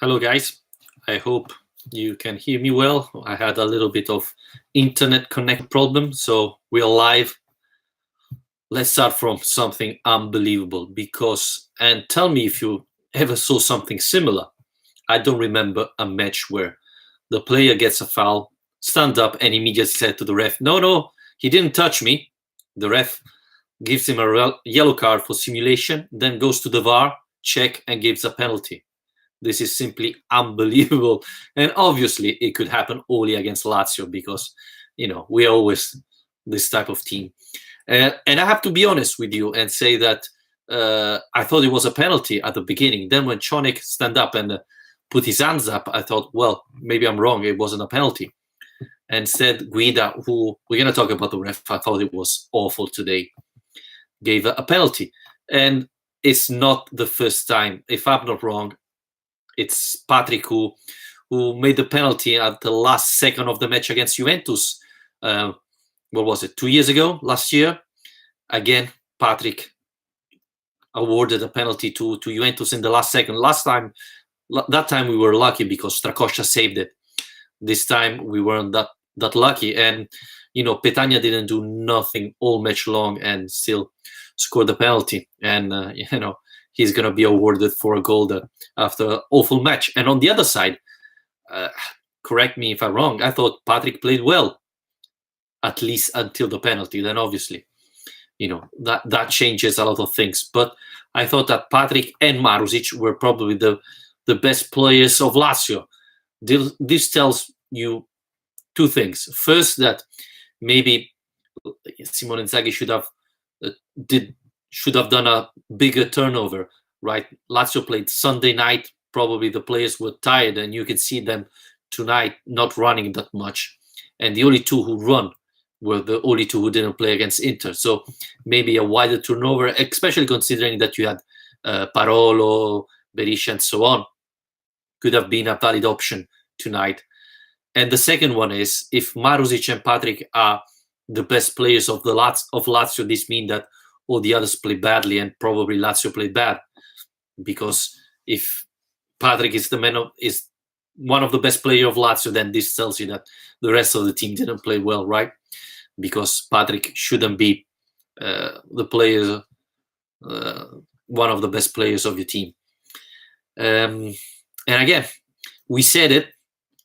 Hello, guys. I hope you can hear me well. I had a little bit of internet connect problem, so we are live. Let's start from something unbelievable and tell me if you ever saw something similar. I don't remember a match where the player gets a foul, stand up, and immediately said to the ref, no, he didn't touch me. The ref gives him a yellow card for simulation, then goes to the VAR, check, and gives a penalty. This is simply unbelievable. And obviously, it could happen only against Lazio because, we're always this type of team. And I have to be honest with you and say that I thought it was a penalty at the beginning. Then when Chonik stand up and put his hands up, I thought, well, maybe I'm wrong. It wasn't a penalty. And said Guida, who we're going to talk about the ref, I thought it was awful today, gave a penalty. And it's not the first time. If I'm not wrong, it's Patrick who made the penalty at the last second of the match against Juventus. What was it, 2 years ago, last year? Again, Patrick awarded a penalty to Juventus in the last second. That time we were lucky because Strakosha saved it. This time we weren't that lucky. And, Petagna didn't do nothing all match long and still scored the penalty. And, he's going to be awarded for a goal after an awful match. And on the other side, correct me if I'm wrong, I thought Patrick played well, at least until the penalty. Then obviously, that changes a lot of things. But I thought that Patrick and Marusic were probably the best players of Lazio. This tells you two things. First, that maybe Simone Inzaghi should have done a bigger turnover, right? Lazio played Sunday night. Probably the players were tired, and you can see them tonight not running that much. And the only two who run were the only two who didn't play against Inter. So maybe a wider turnover, especially considering that you had Parolo, Berisha, and so on, could have been a valid option tonight. And the second one is, if Marusic and Patrick are the best players of Lazio, this means that all the others play badly and probably Lazio played bad. Because if Patrick is one of the best players of Lazio, then this tells you that the rest of the team didn't play well, right? Because Patrick shouldn't be the player, one of the best players of your team. And again, we said it.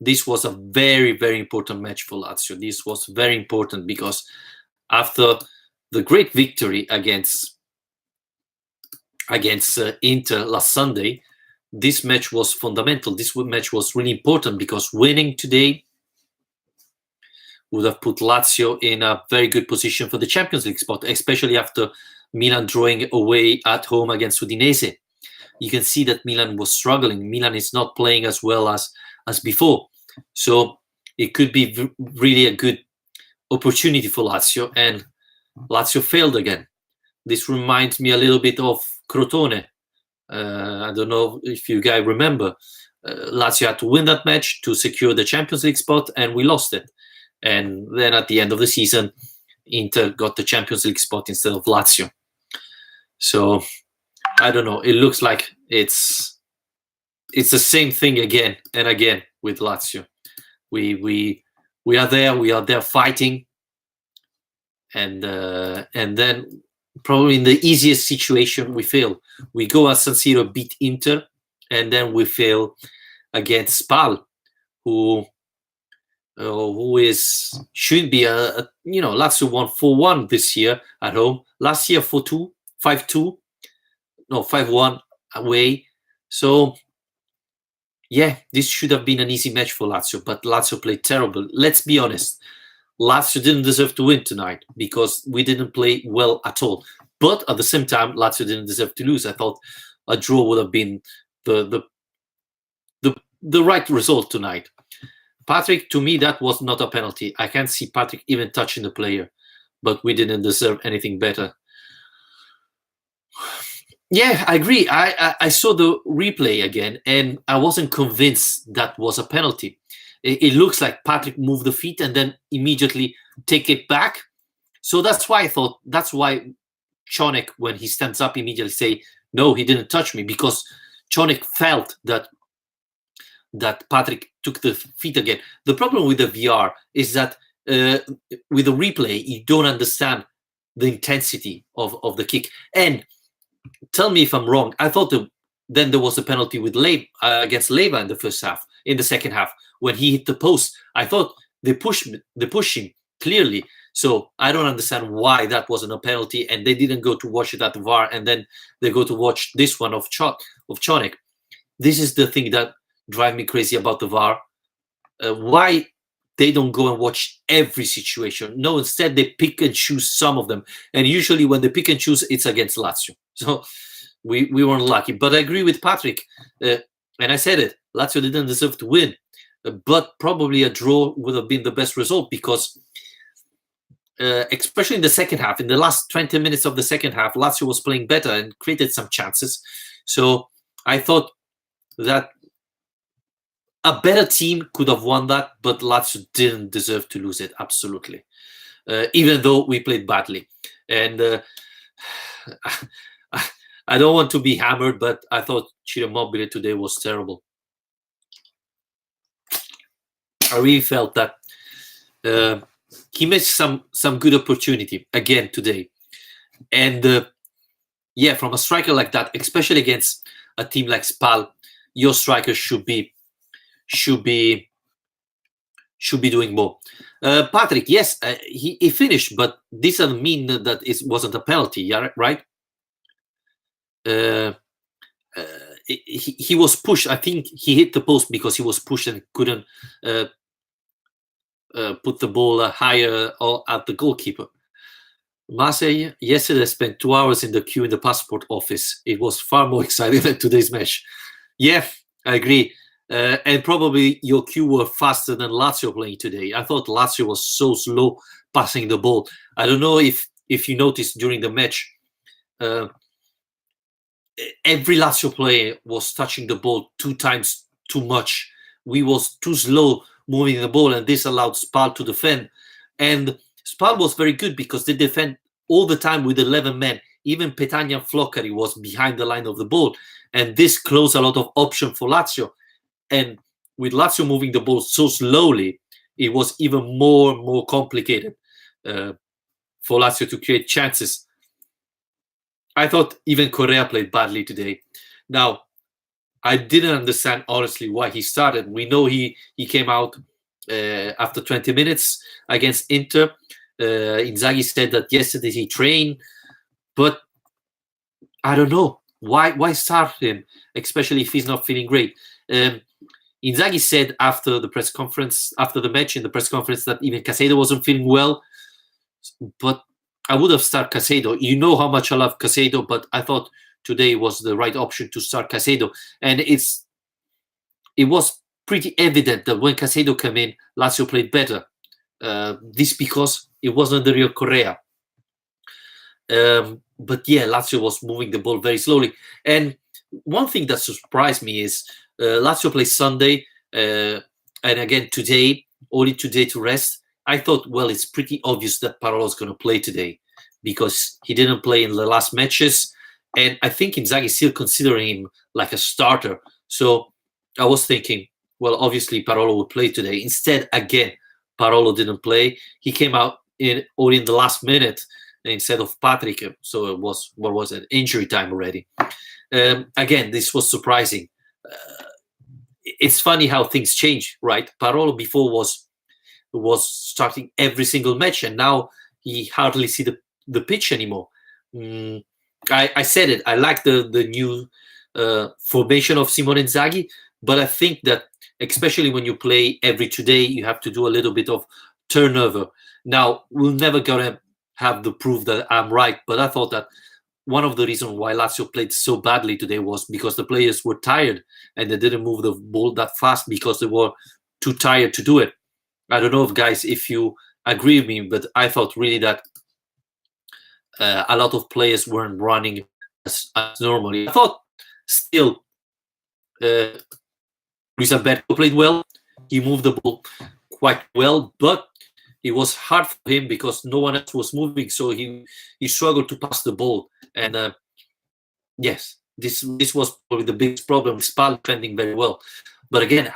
This was a very, very important match for Lazio. This was very important because after the great victory against Inter last Sunday, this match was fundamental. This match was really important because winning today would have put Lazio in a very good position for the Champions League spot, especially after Milan drawing away at home against Udinese. You can see that Milan was struggling. Milan is not playing as well as before. So it could be really a good opportunity for Lazio, and Lazio failed again. This reminds me a little bit of Crotone. I don't know if you guys remember. Lazio had to win that match to secure the Champions League spot, and we lost it. And then at the end of the season, Inter got the Champions League spot instead of Lazio. So I don't know. It looks like it's the same thing again and again with Lazio. We are there. We are there fighting, and then probably in the easiest situation we fail. We go at San Siro, beat Inter, and then we fail against Spal, who should be Lazio won 4-1 this year at home. Last year 4-2, 5-2, no 5-1 away. So yeah, this should have been an easy match for Lazio, but Lazio played terrible. Let's be honest. Lazio didn't deserve to win tonight because we didn't play well at all. But at the same time, Lazio didn't deserve to lose. I thought a draw would have been the right result tonight. Patrick, to me, that was not a penalty. I can't see Patrick even touching the player, but we didn't deserve anything better. Yeah, I agree. I saw the replay again, and I wasn't convinced that was a penalty. It looks like Patrick moved the feet and then immediately take it back. So that's why Chonik, when he stands up, immediately say, no, he didn't touch me, because Chonik felt that that Patrick took the feet again. The problem with the VR is that with the replay, you don't understand the intensity of the kick. And tell me if I'm wrong. I thought then there was a penalty with against Leva in the second half, when he hit the post. I thought they pushed him clearly. So I don't understand why that wasn't a penalty, and they didn't go to watch it at the VAR, and then they go to watch this one of Chonek. This is the thing that drives me crazy about the VAR. Why they don't go and watch every situation? No, instead they pick and choose some of them, and usually when they pick and choose, it's against Lazio. So we weren't lucky. But I agree with Patrick, and I said it. Lazio didn't deserve to win, but probably a draw would have been the best result, because especially in the second half, in the last 20 minutes of the second half, Lazio was playing better and created some chances. So I thought that a better team could have won that, but Lazio didn't deserve to lose it, absolutely. Even though we played badly. And I don't want to be hammered, but I thought Ciro Immobile today was terrible. I really felt that he missed some good opportunity again today. And yeah, from a striker like that, especially against a team like Spal, your striker should be doing more. Patrick, yes, he finished, but this doesn't mean that it wasn't a penalty, yeah, right? He was pushed. I think he hit the post because he was pushed and couldn't put the ball higher at the goalkeeper. Marseille yesterday spent 2 hours in the queue in the passport office. It was far more exciting than today's match. Yeah, I agree. And probably your queue were faster than Lazio playing today. I thought Lazio was so slow passing the ball. I don't know if you noticed during the match, every Lazio player was touching the ball 2 times too much. We was too slow moving the ball, and this allowed Spal to defend. And Spal was very good because they defend all the time with 11 men. Even Petagna and Floccari was behind the line of the ball. And this closed a lot of option for Lazio. And with Lazio moving the ball so slowly, it was even more complicated for Lazio to create chances. I thought even Correa played badly today. Now, I didn't understand, honestly, why he started. We know he came out after 20 minutes against Inter. Inzaghi said that yesterday he trained, but I don't know. Why start him, especially if he's not feeling great? Inzaghi said after the press conference, after the match in the press conference, that even Caicedo wasn't feeling well. But I would have started Caicedo. You know how much I love Caicedo, but I thought today was the right option to start Caicedo. And it was pretty evident that when Caicedo came in, Lazio played better. This because it wasn't the real Correa. But yeah, Lazio was moving the ball very slowly. And one thing that surprised me is Lazio plays Sunday, and again today, only today to rest. I thought, well, it's pretty obvious that Parolo's going to play today because he didn't play in the last matches. And I think Inzaghi is still considering him like a starter. So I was thinking, well, obviously Parolo would play today. Instead, again, Parolo didn't play. He came out only in the last minute instead of Patrick. So it was, what was it, injury time already. Again, this was surprising. It's funny how things change, right? Parolo before was starting every single match, and now he hardly see the pitch anymore. I said it. I like the new formation of Simone Inzaghi, but I think that especially when you play every 2 days, you have to do a little bit of turnover. Now, we're never gonna have the proof that I'm right, but I thought that one of the reasons why Lazio played so badly today was because the players were tired and they didn't move the ball that fast because they were too tired to do it. I don't know if you agree with me, but I thought really that a lot of players weren't running as normally. I thought still Luis Alberto played well. He moved the ball quite well, but it was hard for him because no one else was moving, so he struggled to pass the ball. And yes, this was probably the biggest problem. Spal defending very well. But again,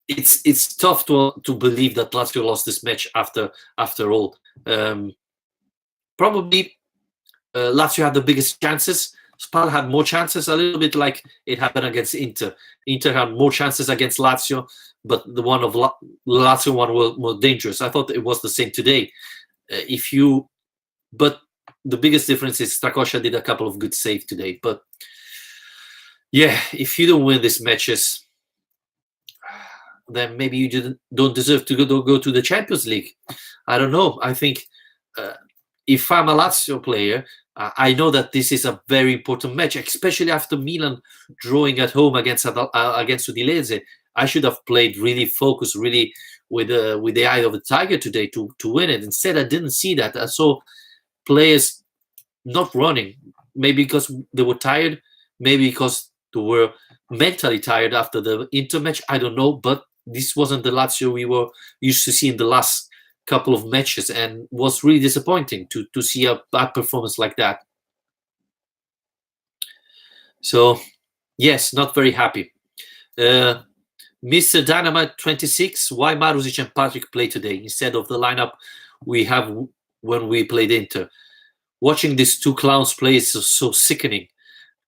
it's tough to believe that Lazio lost this match after all. Probably Lazio had the biggest chances. Spal had more chances, a little bit like it happened against Inter. Inter had more chances against Lazio, but the one of Lazio one was more dangerous. I thought it was the same today. But the biggest difference is Strakosha did a couple of good saves today. But yeah, if you don't win these matches, then maybe you don't deserve to go to the Champions League. I don't know. I think if I'm a Lazio player, I know that this is a very important match, especially after Milan drawing at home against Udinese. I should have played really focused, really with the eye of the tiger today to win it. Instead, I didn't see that. I saw players not running, maybe because they were tired, maybe because they were mentally tired after the Inter match. I don't know, but this wasn't the Lazio we were used to see in the last couple of matches, and was really disappointing to see a bad performance like that. So yes, not very happy. Mr. Dynamite 26, why Maruzic and Patrick play today instead of the lineup we have when we played Inter? Watching these two clowns play is so sickening.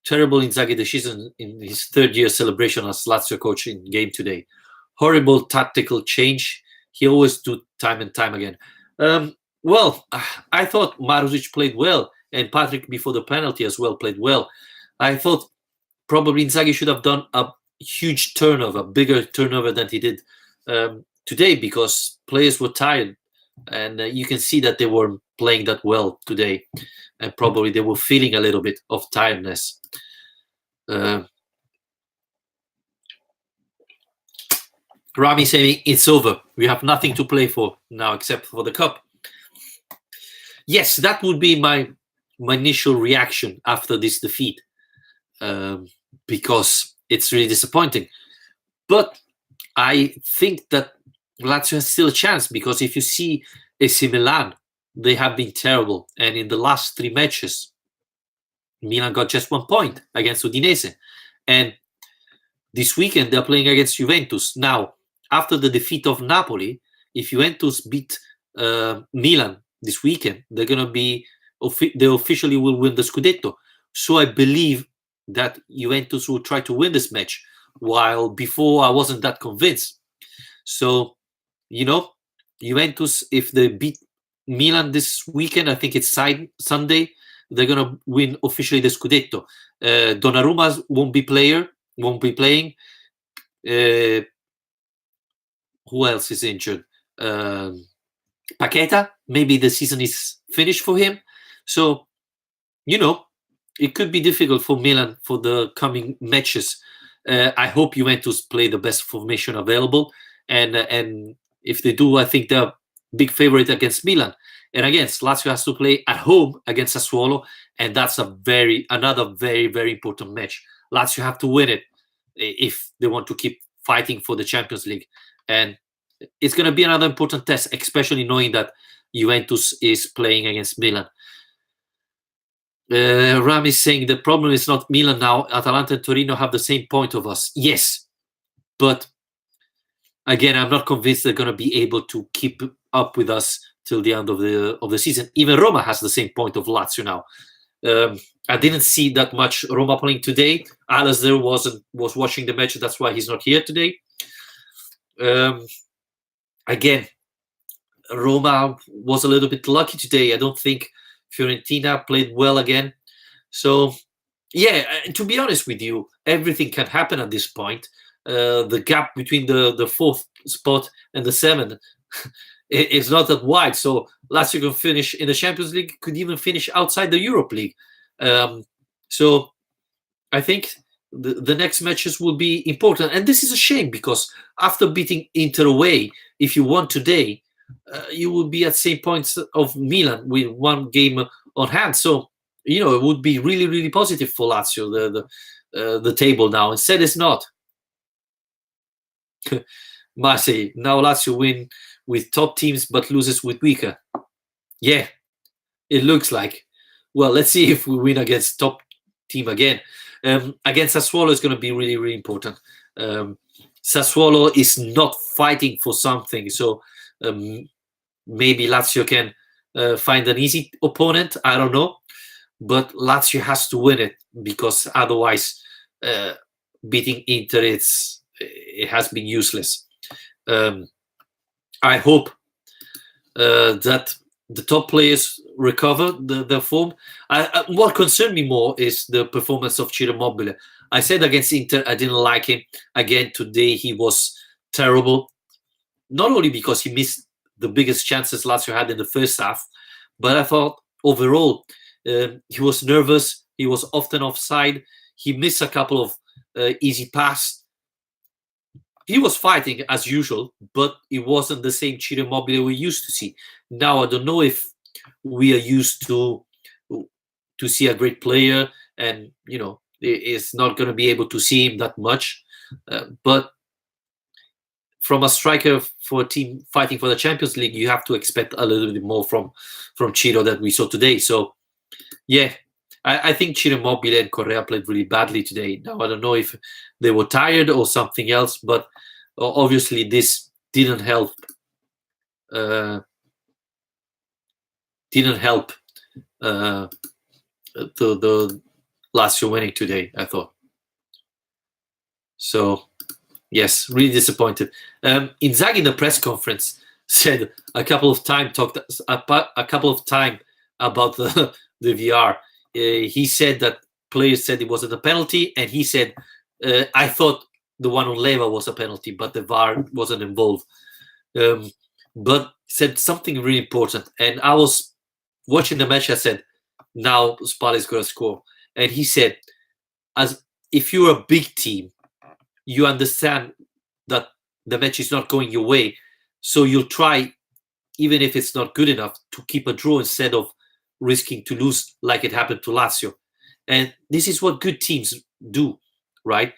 Terrible Inzaghi decision in his third-year celebration as Lazio coach in game today. Horrible tactical change. He always do time and time again. Well, I thought Maruzic played well, and Patrick before the penalty as well played well. I thought probably Inzaghi should have done a huge turnover, bigger turnover than he did today, because players were tired, and you can see that they weren't playing that well today, and probably they were feeling a little bit of tiredness. Rami saying it's over. We have nothing to play for now except for the cup. Yes, that would be my initial reaction after this defeat, because it's really disappointing. But I think that Lazio has still a chance, because if you see AC Milan, they have been terrible, and in the last 3 matches, Milan got just 1 point against Udinese, and this weekend they're playing against Juventus. Now, after the defeat of Napoli, if Juventus beat Milan this weekend, they're gonna be they officially will win the Scudetto. So I believe that Juventus will try to win this match, while before I wasn't that convinced. So, Juventus, if they beat Milan this weekend, I think it's Sunday, they're gonna win officially the Scudetto. Donnarumma won't be playing. Who else is injured? Paqueta, maybe the season is finished for him. So, it could be difficult for Milan for the coming matches. I hope Juventus play the best formation available, and if they do, I think they're big favorite against Milan. And again, Lazio has to play at home against Sassuolo, and that's another very, very important match. Lazio have to win it if they want to keep fighting for the Champions League. And it's going to be another important test, especially knowing that Juventus is playing against Milan. Ram is saying the problem is not Milan now. Atalanta and Torino have the same point of us. Yes, but again, I'm not convinced they're going to be able to keep up with us till the end of the season. Even Roma has the same point of Lazio now. I didn't see that much Roma playing today. Alasdair was watching the match. That's why he's not here today. Again, Roma was a little bit lucky today. I don't think Fiorentina played well again. So, yeah, to be honest with you, everything can happen at this point. The gap between the 4th spot and the 7th is not that wide. So Lazio can finish in the Champions League, could even finish outside the Europe League. So I think the next matches will be important. And this is a shame, because after beating Inter away, if you won today, you will be at same points of Milan with 1 game on hand. So, it would be really, really positive for Lazio, the table now. Instead, it's not. Marseille, now Lazio win with top teams but loses with weaker. Yeah, it looks like. Well, let's see if we win against top team again. Against Sassuolo is going to be really, really important. Um, Sassuolo is not fighting for something, so um, maybe Lazio can find an easy opponent. I don't know, but Lazio has to win it because otherwise, beating Inter it has been useless. I hope that the top players recover their form. What concerned me more is the performance of Ciro Immobile. I said against Inter I didn't like him. Again today he was terrible. Not only because he missed the biggest chances Lazio had in the first half, but I thought overall he was nervous. He was often offside. He missed a couple of easy passes. He was fighting as usual, but it wasn't the same Ciro Immobile we used to see. Now I don't know if we are used to see a great player, and it's not going to be able to see him that much. But from a striker for a team fighting for the Champions League, you have to expect a little bit more from Ciro that we saw today. So yeah, I think Ciro Immobile and Correa played really badly today. Now I don't know if they were tired or something else, but obviously this didn't help. The Lazio winning today, I thought. So yes, really disappointed. Inzaghi in the press conference said a couple of times about the VR. He said that players said it wasn't a penalty, and he said, "I thought the one on Leva was a penalty, but the VAR wasn't involved." But said something really important, and I was watching the match. I said, "Now Spal is going to score," and he said, "As if you're a big team, you understand that the match is not going your way, so you'll try, even if it's not good enough, to keep a draw instead of risking to lose like it happened to Lazio." And this is what good teams do, right?